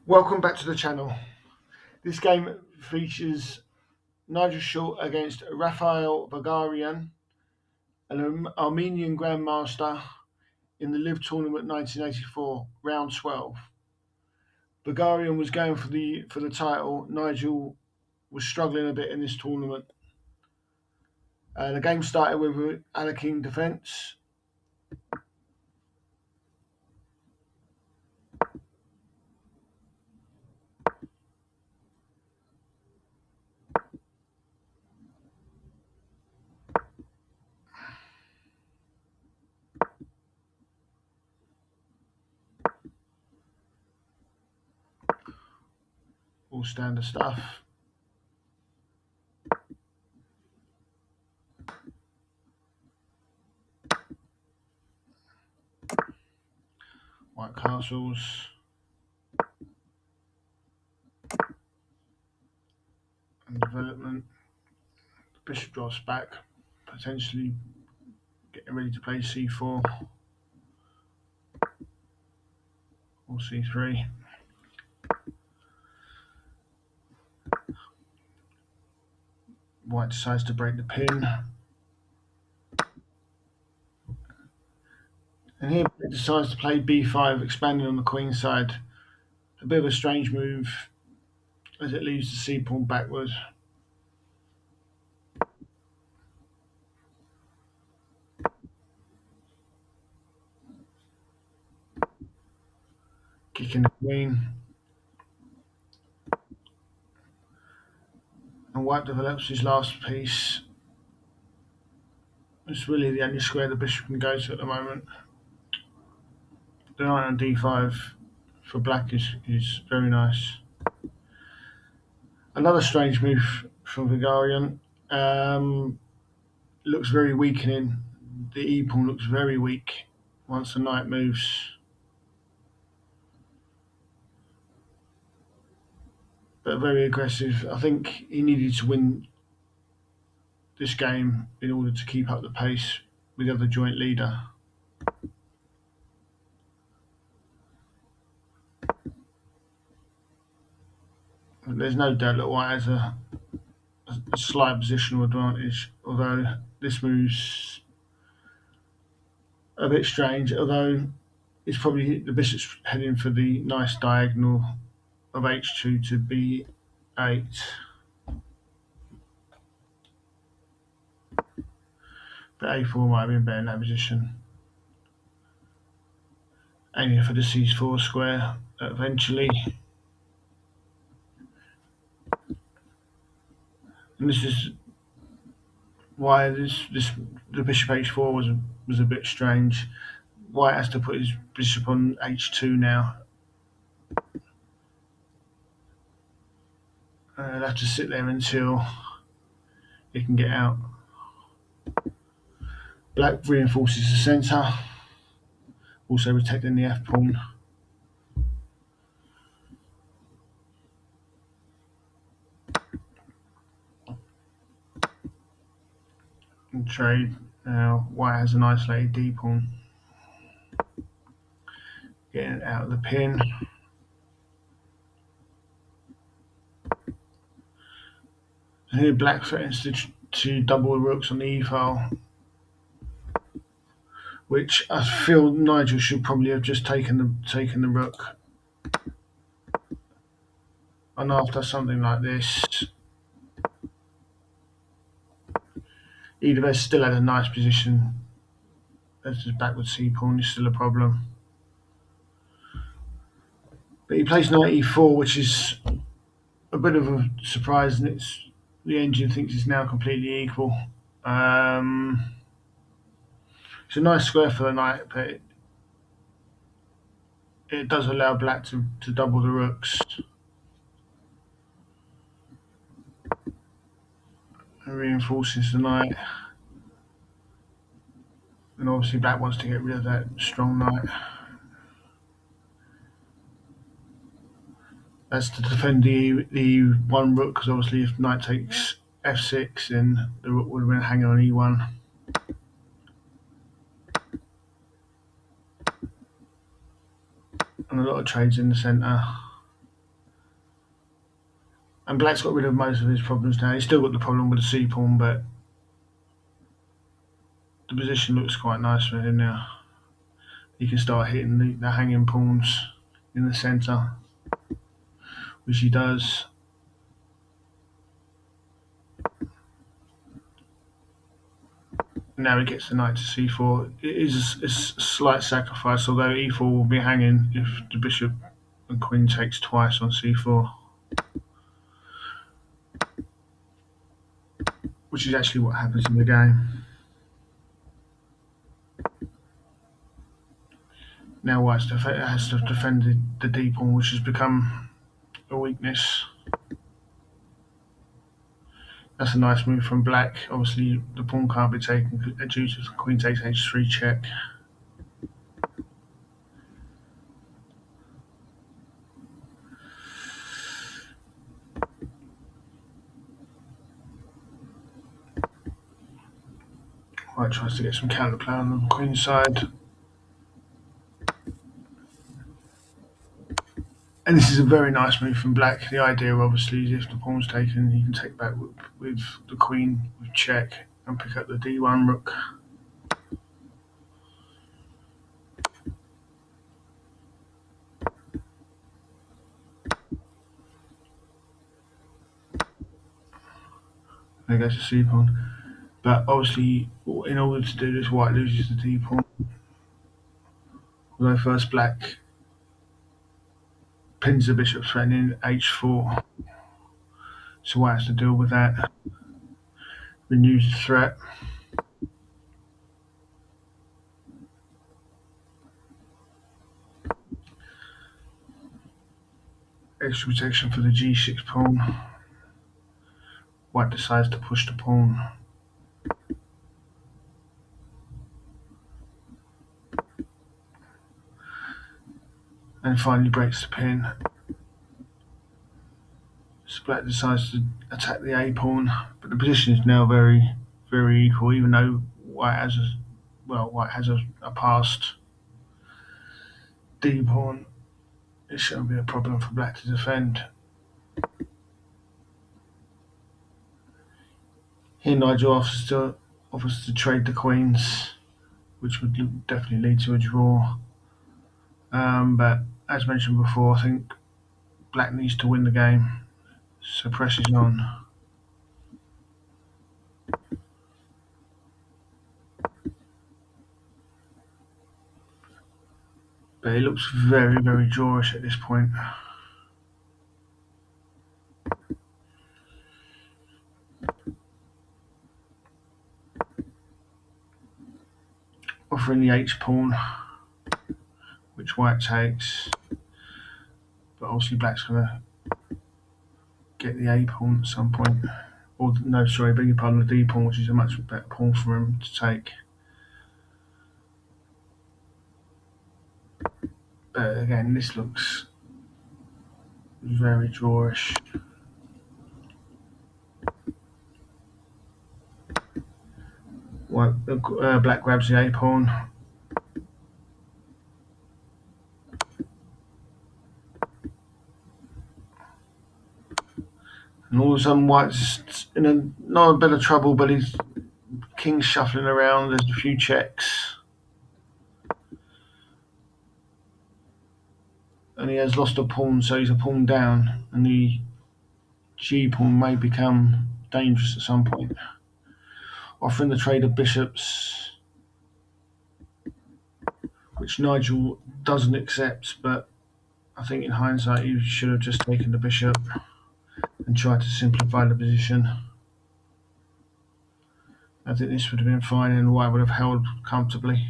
Welcome back to the channel. This game features Nigel Short against Rafael Vaganian, an Armenian Grandmaster in the Live Tournament 1984, round 12. Vaganian was going for the title. Nigel was struggling a bit in this tournament. The game started with Alekhine defence. All standard stuff. White castles. And development. The bishop drops back, potentially getting ready to play c4 or c3. White decides to break the pin. And here it decides to play b5, expanding on the queen side. A bit of a strange move as it leaves the c pawn backward. Kicking the queen. And White develops his last piece. It's really the only square the bishop can go to at the moment. The knight on d5 for black is very nice. Another strange move from Vaganian. Looks very weakening. The e pawn looks very weak once the knight moves. But very aggressive. I think he needed to win this game in order to keep up the pace with the other joint leader. There's no doubt that White has a slight positional advantage, although this move's a bit strange, although it's probably the bishop's heading for the nice diagonal of h2 to b8. But a4 might have been better in that position. Aiming for the c4 square eventually. And this is why the bishop h4 was a bit strange. White has to put his bishop on h2 now. He'll have to sit there until he can get out. Black reinforces the centre, also protecting the f pawn. And trade. Now White has an isolated d pawn. Getting it out of the pin. And here Black threatens to double the rooks on the e file, which I feel Nigel should probably have just taken the rook. And after something like this, Edevez still had a nice position. As his backward c pawn is still a problem. But he plays knight e4, which is a bit of a surprise, and the engine thinks it's now completely equal. It's a nice square for the knight, but it does allow Black to double the rooks. It reinforces the knight. And obviously Black wants to get rid of that strong knight. That's to defend the one rook, because obviously if knight takes f6, then the rook would have been hanging on e1. And a lot of trades in the centre. And black's got rid of most of his problems now. He's still got the problem with the c pawn, but the position looks quite nice for him now. He can start hitting the hanging pawns in the centre, which he does. Now he gets the knight to c4. It is a slight sacrifice, although e4 will be hanging if the bishop and queen takes twice on c4, which is actually what happens in the game. Now white has to defend the d pawn, which has become a weakness. That's a nice move from black. Obviously, the pawn can't be taken due to the queen takes h3 check. White tries to get some counterplay on the queen side. And this is a very nice move from black. The idea, obviously, is if the pawn's taken, you can take back with the queen with check and pick up the d1 rook. There goes the c pawn. But obviously, in order to do this, white loses the d pawn. Although first black pins the bishop, threatening h4. So white has to deal with that. Renews the threat. Extra protection for the g6 pawn. White decides to push the pawn. And finally breaks the pin. So black decides to attack the a pawn, but the position is now very, very equal. Even though white has a passed d pawn, it shouldn't be a problem for black to defend. Here Nigel offers to trade the queens, which would definitely lead to a draw. But as mentioned before, I think black needs to win the game, so press is on. But it looks very, very drawish at this point. Offering the h pawn, which white takes, but obviously black's going to get the a pawn at some point. Or no, sorry, beg your pardon, the d pawn, which is a much better pawn for him to take. But again, this looks very drawish. Black grabs the a pawn. And all of a sudden, white's in not a bit of trouble, but his king's shuffling around. There's a few checks. And he has lost a pawn, so he's a pawn down. And the g pawn may become dangerous at some point. Offering the trade of bishops, which Nigel doesn't accept, but I think in hindsight he should have just taken the bishop and tried to simplify the position. I think this would have been fine and white would have held comfortably.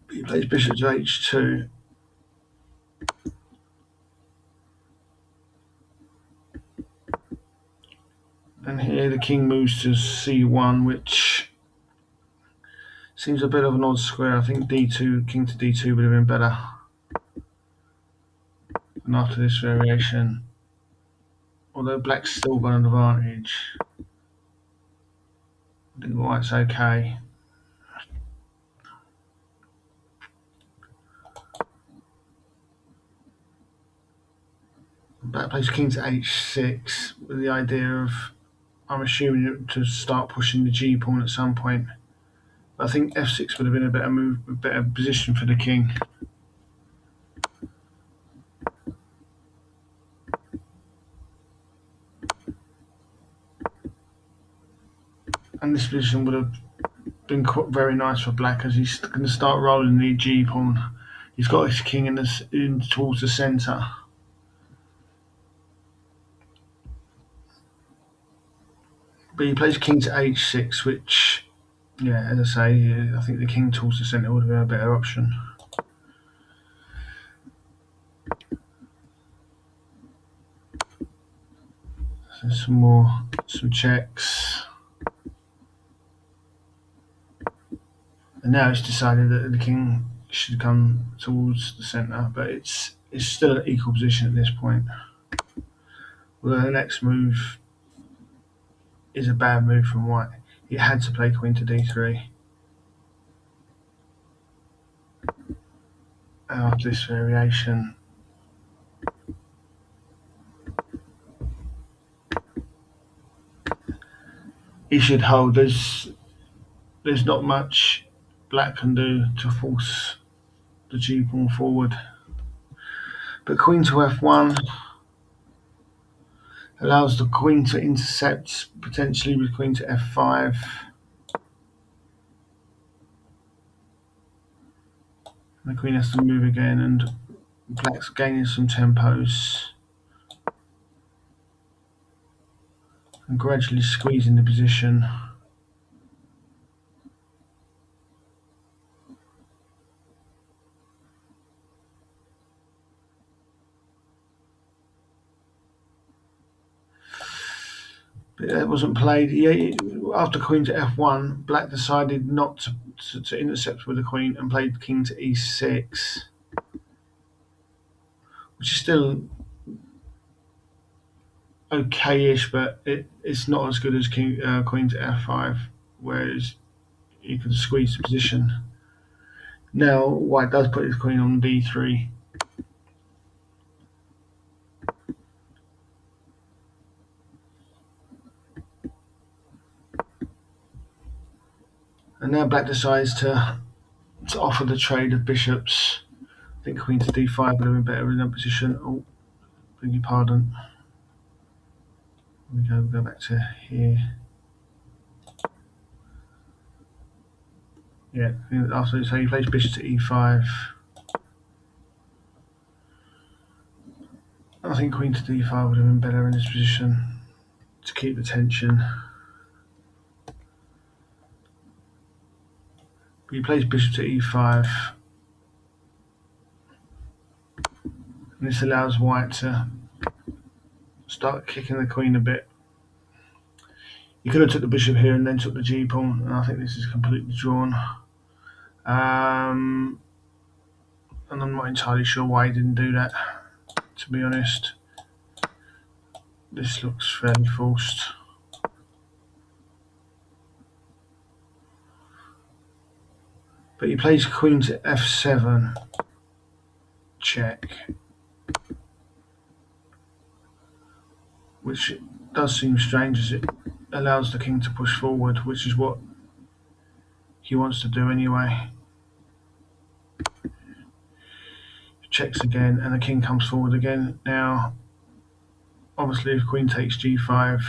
But he plays bishop to h2. And here the king moves to c1, which seems a bit of an odd square. I think d2, king to d2 would have been better. And after this variation, although black's still got an advantage, I think white's okay. Black plays king to h6 with the idea of, I'm assuming, to start pushing the g pawn at some point. I think f6 would have been a better move, a better position for the king. And this position would have been very nice for black, as he's going to start rolling the g pawn. He's got his king in towards the centre. But he plays king to h6, which, yeah, as I say, I think the king towards the centre would have been a better option. So some checks. And now it's decided that the king should come towards the centre, but it's still an equal position at this point. Although the next move is a bad move from white. He had to play queen to d3. After this variation, he should hold. There's not much black can do to force the g pawn forward. But queen to f1 allows the queen to intercept, potentially with queen to f5. The queen has to move again, and black's gaining some tempos and gradually squeezing the position. But that wasn't played. After queen to f1, black decided not to intercept with the queen and played king to e6, which is still okay-ish, but it's not as good as queen to f5, whereas you can squeeze the position. Now white does put his queen on d3. And now black decides to offer the trade of bishops. I think queen to d5 would have been better in that position. Oh, beg your pardon. We'll go back to here. Yeah, after so he plays bishop to e5. I think queen to d5 would have been better in this position to keep the tension. But he plays bishop to e5. And this allows white to start kicking the queen a bit. He could have took the bishop here and then took the g pawn, and I think this is completely drawn. And I'm not entirely sure why he didn't do that, to be honest. This looks fairly forced. But he plays queen to f7, check, which does seem strange, as it allows the king to push forward, which is what he wants to do anyway. Checks again, and the king comes forward again. Now, obviously, if queen takes g5,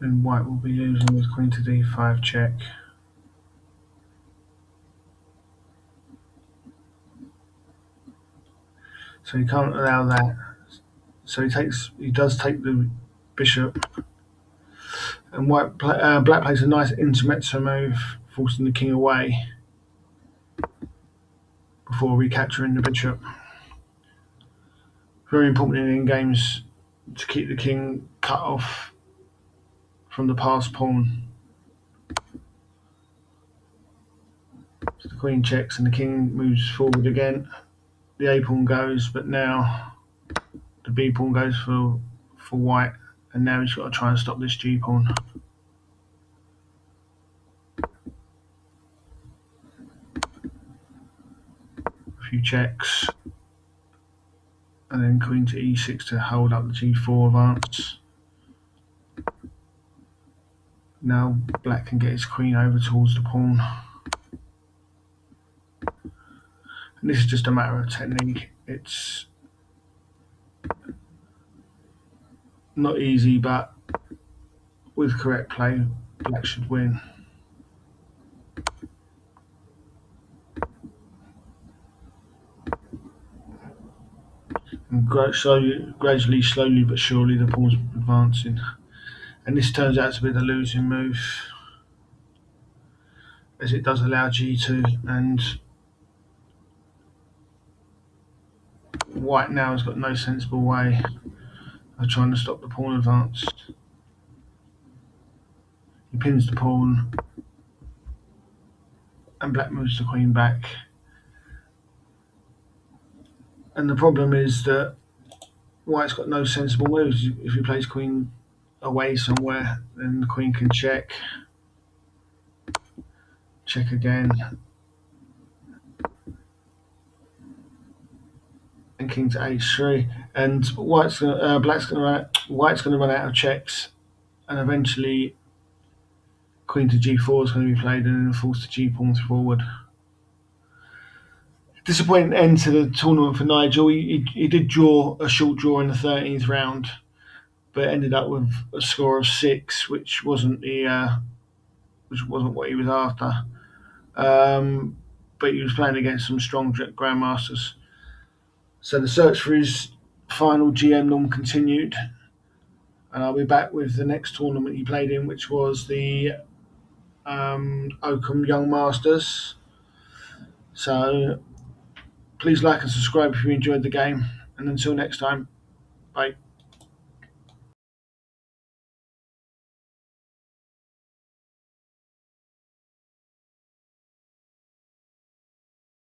then white will be losing with queen to d5 check. So he can't allow that. So he does take the bishop, and black plays a nice intermezzo move, forcing the king away before recapturing the bishop. Very important in games to keep the king cut off from the passed pawn. So the queen checks and the king moves forward again. The a pawn goes, but now the b pawn goes for white, and now he's got to try and stop this g pawn. checks, and then queen to e6 to hold up the g4 advance. Now black can get his queen over towards the pawn. And this is just a matter of technique. It's not easy, but with correct play, black should win. And gradually, slowly but surely, the pawn's advancing. And this turns out to be the losing move, as it does allow g2, and white now has got no sensible way of trying to stop the pawn advance. He pins the pawn, and black moves the queen back. And the problem is that white's got no sensible moves. If he plays queen away somewhere, then the queen can check again, and king to h3. And black's going to run out of checks, and eventually queen to g4 is going to be played, and then force the g pawns forward. Disappointing end to the tournament for Nigel. He did draw a short draw in the 13th round, but ended up with a score of 6, which wasn't what he was after. But he was playing against some strong grandmasters. So the search for his final GM norm continued, and I'll be back with the next tournament he played in, which was the Oakham Young Masters. So please like and subscribe if you enjoyed the game, and until next time, bye.